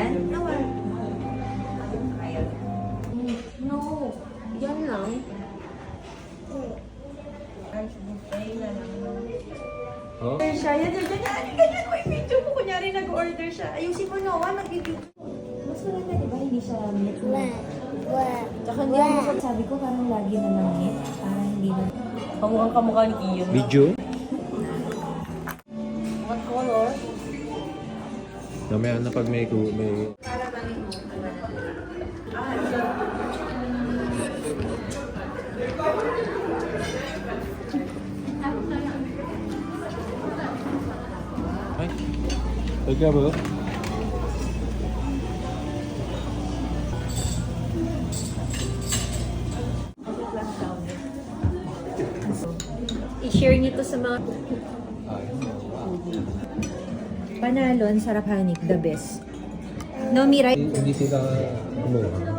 yan? Ayaw. No. Yan lang. Oh? Order siya. Yan, ganyan mo yung video mo. Kunyari nag-order siya. Ayusin mo, Noah, nag-video. Mas maganda, di ba? Hindi siya meat. Tsaka hindi ako sabi ko parang lagi na lang meat. Parang hindi na. Kamukhang kamukha ni Kiyon. Video? What color? Mamaya na pag may... Para bang Ay, tagka ba? I-share niyo to sa mga... Panalon, sarap hanik, the best. No, Mirai. Hindi sila kumuha.